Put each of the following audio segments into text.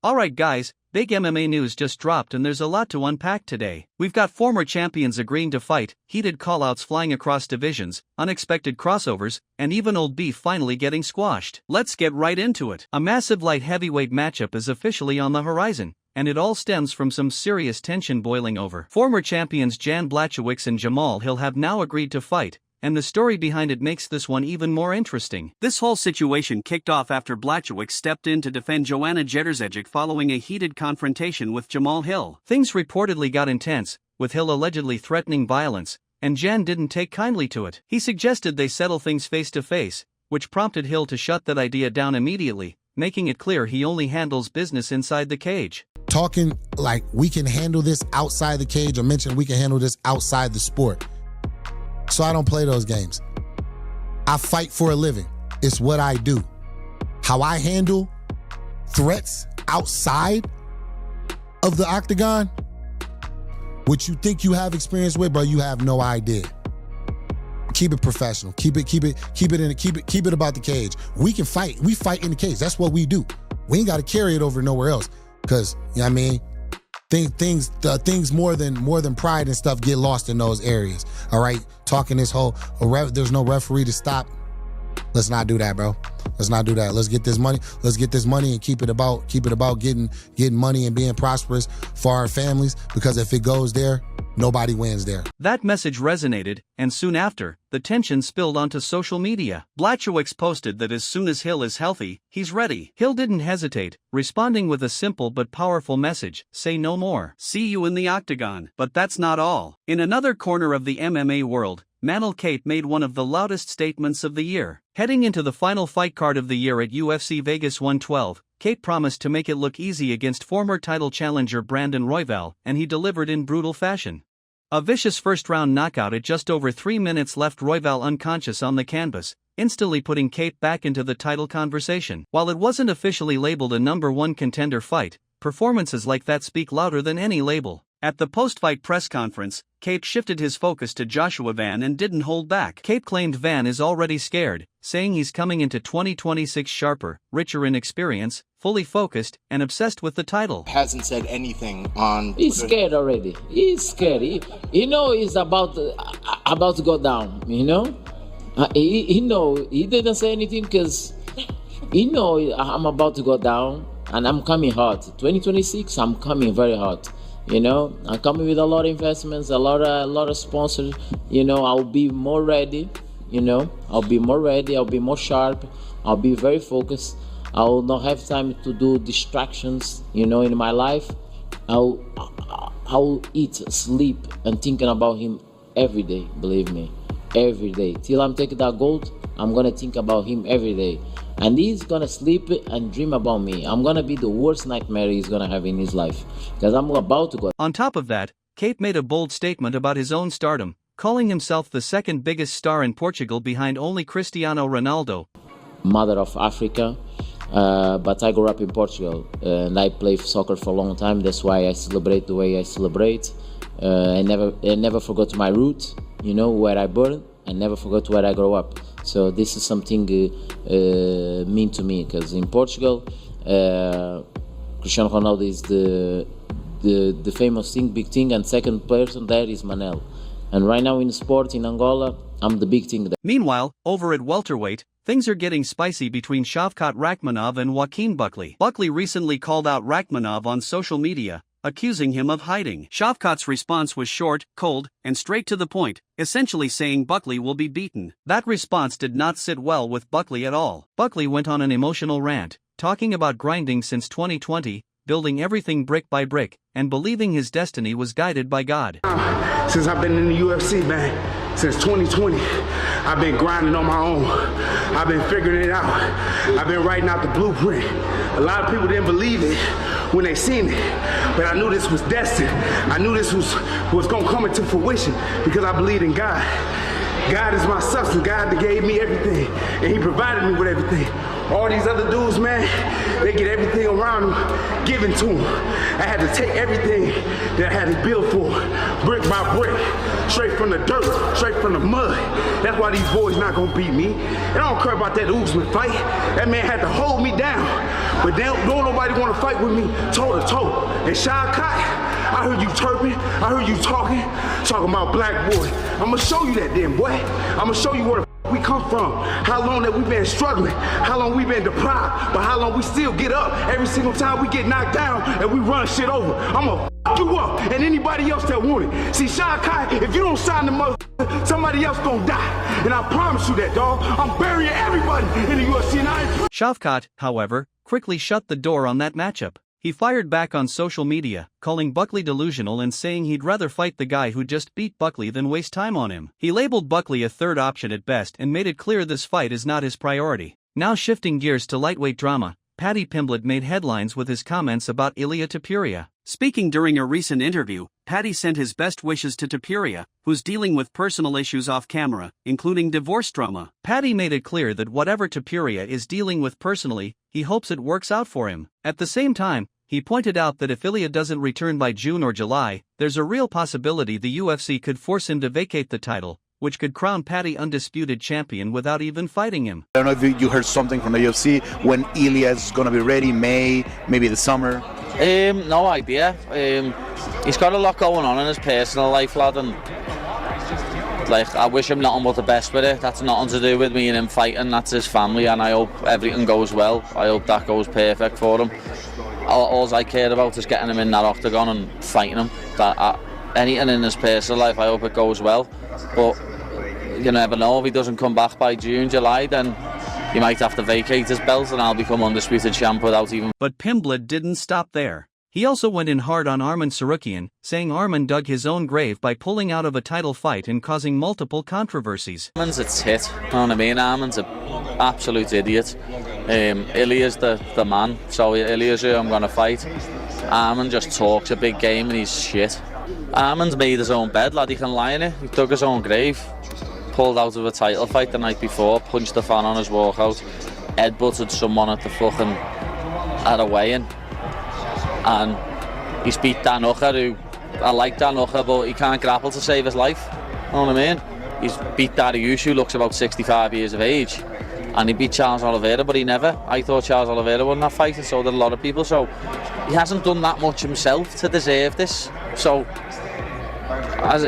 Alright guys, big MMA news just dropped and there's a lot to unpack today. We've got former champions agreeing to fight, heated callouts flying across divisions, unexpected crossovers, and even old beef finally getting squashed. Let's get right into it. A massive light heavyweight matchup is officially on the horizon, and it all stems from some serious tension boiling over. Former champions Jan Blachowicz and Jamal Hill have now agreed to fight, and the story behind it makes this one even more interesting. This whole situation kicked off after Blachowicz stepped in to defend Joanna Jędrzejczyk following a heated confrontation with Jamal Hill. Things reportedly got intense, with Hill allegedly threatening violence, and Jan didn't take kindly to it. He suggested they settle things face to face, which prompted Hill to shut that idea down immediately, making it clear he only handles business inside the cage. Talking like we can handle this outside the cage, or mention we can handle this outside the sport. So I don't play those games. I fight for a living. It's what I do. How I handle threats outside of the octagon, which you think you have experience with, bro, you have no idea. Keep it professional. Keep it about the cage. We can fight. We fight in the cage. That's what we do. We ain't got to carry it over nowhere else. Cause you know what I mean, things more than pride and stuff get lost in those areas. All right, talking this whole there's no referee to stop. Let's not do that, bro. Let's not do that. Let's get this money. Let's get this money and keep it about getting money and being prosperous for our families. Because if it goes there, nobody wins there. That message resonated, and soon after, the tension spilled onto social media. Blachowicz posted that as soon as Hill is healthy, he's ready. Hill didn't hesitate, responding with a simple but powerful message: say no more. See you in the octagon. But that's not all. In another corner of the MMA world, Manel Kape made one of the loudest statements of the year. Heading into the final fight card of the year at UFC Vegas 112, Kape promised to make it look easy against former title challenger Brandon Royval, and he delivered in brutal fashion. A vicious first-round knockout at just over 3 minutes left Royval unconscious on the canvas, instantly putting Kape back into the title conversation. While it wasn't officially labeled a #1 contender fight, performances like that speak louder than any label. At the post-fight press conference, Kape shifted his focus to Joshua Van and didn't hold back. Kape claimed Van is already scared, saying he's coming into 2026 sharper, richer in experience, fully focused, and obsessed with the title. Hasn't said anything on... He's scared already. He's scared. He know he's about to go down, you know? He know. He didn't say anything because he know I'm about to go down and I'm coming hard. 2026, I'm coming very hard. You know, I'm coming with a lot of investments, a lot of sponsors. You know, I'll be more ready. You know, I'll be more ready. I'll be more sharp. I'll be very focused. I will not have time to do distractions. You know, in my life, I'll eat, sleep, and thinking about him every day. Believe me, every day till I'm taking that gold. I'm gonna think about him every day, and he's gonna sleep and dream about me. I'm gonna be the worst nightmare he's gonna have in his life, because I'm about to go. On top of that, Kape made a bold statement about his own stardom, calling himself the second biggest star in Portugal behind only Cristiano Ronaldo. Mother of Africa, but I grew up in Portugal, and I played soccer for a long time. That's why I celebrate the way I celebrate. I never forgot my roots. You know, where I born. I never forgot where I grew up. So this is something mean to me, because in Portugal, Cristiano Ronaldo is the famous thing, big thing, and second person there is Manel. And right now in sport in Angola, I'm the big thing there. Meanwhile, over at welterweight, things are getting spicy between Shavkat-Buckley and Joaquin Buckley. Buckley recently called out Rakhmonov on social media, accusing him of hiding. Shavkat's response was short, cold, and straight to the point, essentially saying Buckley will be beaten. That response did not sit well with Buckley at all. Buckley went on an emotional rant, talking about grinding since 2020, building everything brick by brick, and believing his destiny was guided by God. Since I've been in the UFC, man, since 2020, I've been grinding on my own. I've been figuring it out. I've been writing out the blueprint. A lot of people didn't believe it when they seen it, but I knew this was destined. I knew this was gonna come into fruition because I believed in God. God is my substance. God that gave me everything, and He provided me with everything. All these other dudes, man, they get everything around them given to them. I had to take everything that I had to build for, brick by brick, straight from the dirt, straight from the mud. That's why these boys not gonna beat me. And I don't care about that Usman fight. That man had to hold me down. But don't nobody wanna fight with me toe to toe. And Shavkat, I heard you chirping, I heard you talking about black boy. I'ma show you that then, boy. I'ma show you where the we come from, how long that we've been struggling, how long we've been deprived, but how long we still get up every single time we get knocked down and we run shit over. I'ma you up and anybody else that want it. See, Shavkat, if you don't sign the mother, somebody else gonna die. And I promise you that, dog. I'm burying everybody in the UFC. And Shavkat, however, quickly shut the door on that matchup. He fired back on social media, calling Buckley delusional and saying he'd rather fight the guy who just beat Buckley than waste time on him. He labeled Buckley a third option at best and made it clear this fight is not his priority. Now shifting gears to lightweight drama, Paddy Pimblett made headlines with his comments about Ilia Topuria. Speaking during a recent interview, Paddy sent his best wishes to Topuria, who's dealing with personal issues off camera, including divorce drama. Paddy made it clear that whatever Topuria is dealing with personally, he hopes it works out for him. At the same time, he pointed out that if Ilia doesn't return by June or July, there's a real possibility the UFC could force him to vacate the title, which could crown Paddy undisputed champion without even fighting him. I don't know if you heard something from the UFC when Ilia is going to be ready, May, maybe the summer. No idea. He's got a lot going on in his personal life, lad, and like I wish him nothing but the best with it. That's nothing to do with me and him fighting. That's his family, and I hope everything goes well. I hope that goes perfect for him. All I care about is getting him in that octagon and fighting him. Anything in his personal life, I hope it goes well. But you never know, if he doesn't come back by June, July, then he might have to vacate his belt and I'll become undisputed champ without even... But Pimblett didn't stop there. He also went in hard on Arman Tsarukyan, saying Arman dug his own grave by pulling out of a title fight and causing multiple controversies. Arman's a tit, you know what I mean? Arman's an absolute idiot. Ilia's the man, so Ilia's who I'm going to fight. Arman just talks a big game and he's shit. Arman's made his own bed, lad, he can lie in it. He dug his own grave. Pulled out of a title fight the night before, punched the fan on his walkout, headbutted someone at the fucking at a weigh-in, and he's beat Dan Hooker, who I like Dan Hooker, but he can't grapple to save his life. You know what I mean? He's beat Dariush, who looks about 65 years of age, and he beat Charles Oliveira, but he never. I thought Charles Oliveira won that fight, and so did a lot of people. So he hasn't done that much himself to deserve this. So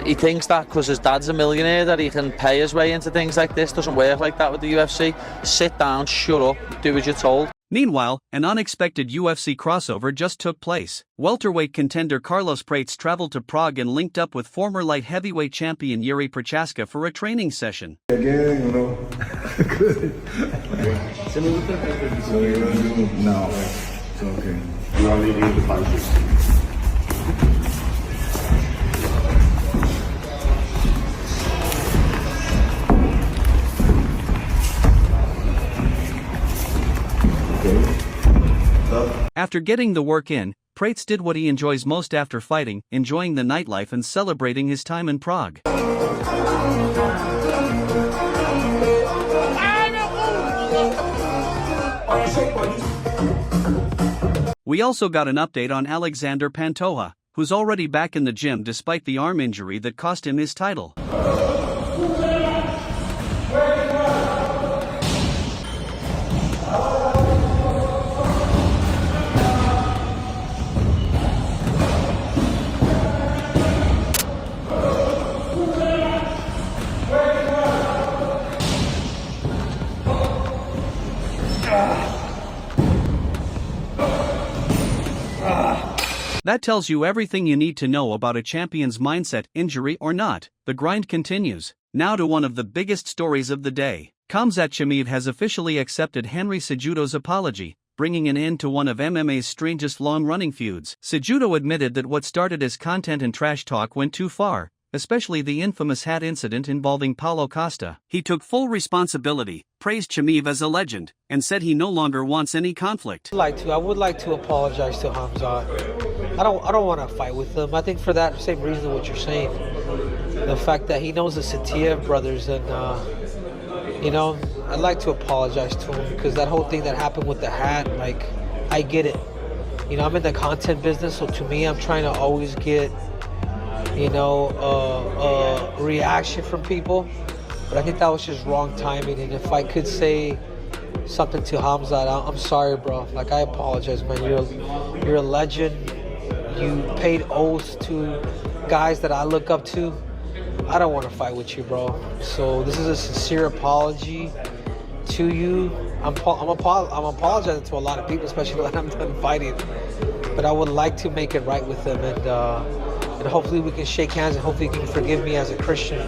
he thinks that because his dad's a millionaire that he can pay his way into things like this. Doesn't work like that with the UFC. Sit down, shut up, do as you're told. Meanwhile, an unexpected UFC crossover just took place. Welterweight contender Carlos Prates traveled to Prague and linked up with former light heavyweight champion Yuri Prochaska for a training session. Again, you know. Good. No, it's okay. You are leading the punches. After getting the work in, Prates did what he enjoys most after fighting, enjoying the nightlife and celebrating his time in Prague. We also got an update on Alexander Pantoja, who's already back in the gym despite the arm injury that cost him his title. That tells you everything you need to know about a champion's mindset, injury or not. The grind continues. Now to one of the biggest stories of the day. Khamzat has officially accepted Henry Cejudo's apology, bringing an end to one of MMA's strangest long-running feuds. Cejudo admitted that what started as content and trash talk went too far, especially the infamous hat incident involving Paulo Costa. He took full responsibility, praised Chimaev as a legend, and said he no longer wants any conflict. I would like to apologize to Khamzat. I don't want to fight with him. I think for that same reason what you're saying. The fact that he knows the Satiev brothers and, you know, I'd like to apologize to him because that whole thing that happened with the hat, like, I get it. You know, I'm in the content business, so to me, I'm trying to always get, you know, a reaction from people. But I think that was just wrong timing. And if I could say something to Khamzat, I'm sorry, bro. Like, I apologize, man. You're a legend. You paid oaths to guys that I look up to. I don't want to fight with you, bro. So this is a sincere apology to you. I'm apologizing to a lot of people, especially when I'm done fighting. But I would like to make it right with them, and hopefully we can shake hands, and hopefully he can forgive me as a Christian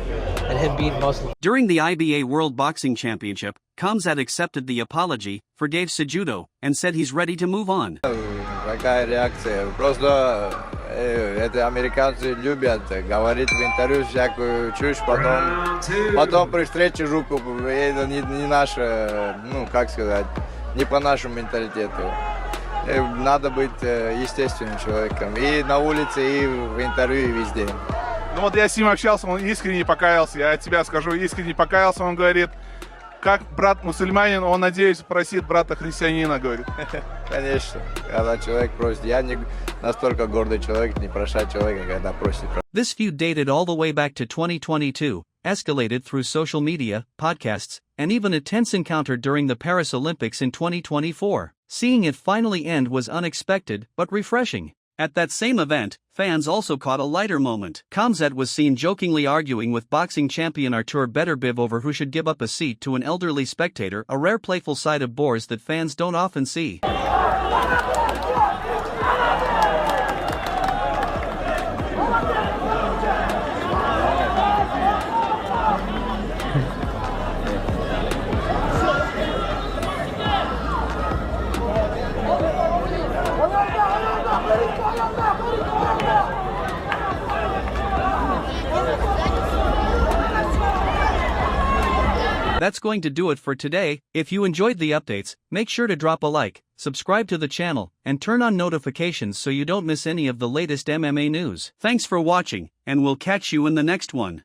and him being Muslim. During the IBA World Boxing Championship, Khamzat accepted the apology, forgave Cejudo, and said he's ready to move on. Какая реакция? Просто это американцы любят говорить в интервью всякую чушь, потом при встрече руку, это не наше, ну как сказать, не по нашему менталитету. Надо быть естественным человеком и на улице, и в интервью, и везде. Ну вот я с ним общался, он искренне покаялся, я от тебя скажу, искренне покаялся, он говорит, как брат мусульманин, он, надеюсь, просит брата христианина, говорит. Конечно, когда человек просит, я не настолько гордый человек, не прощать человека, когда просит. This feud dated all the way back to 2022, escalated through social media, podcasts, and even a tense encounter during the Paris Olympics in 2024. Seeing it finally end was unexpected, but refreshing. At that same event, fans also caught a lighter moment. Khamzat was seen jokingly arguing with boxing champion Artur Beterbiev over who should give up a seat to an elderly spectator, a rare playful side of Boers that fans don't often see. That's going to do it for today. If you enjoyed the updates, make sure to drop a like, subscribe to the channel, and turn on notifications so you don't miss any of the latest MMA news. Thanks for watching, and we'll catch you in the next one.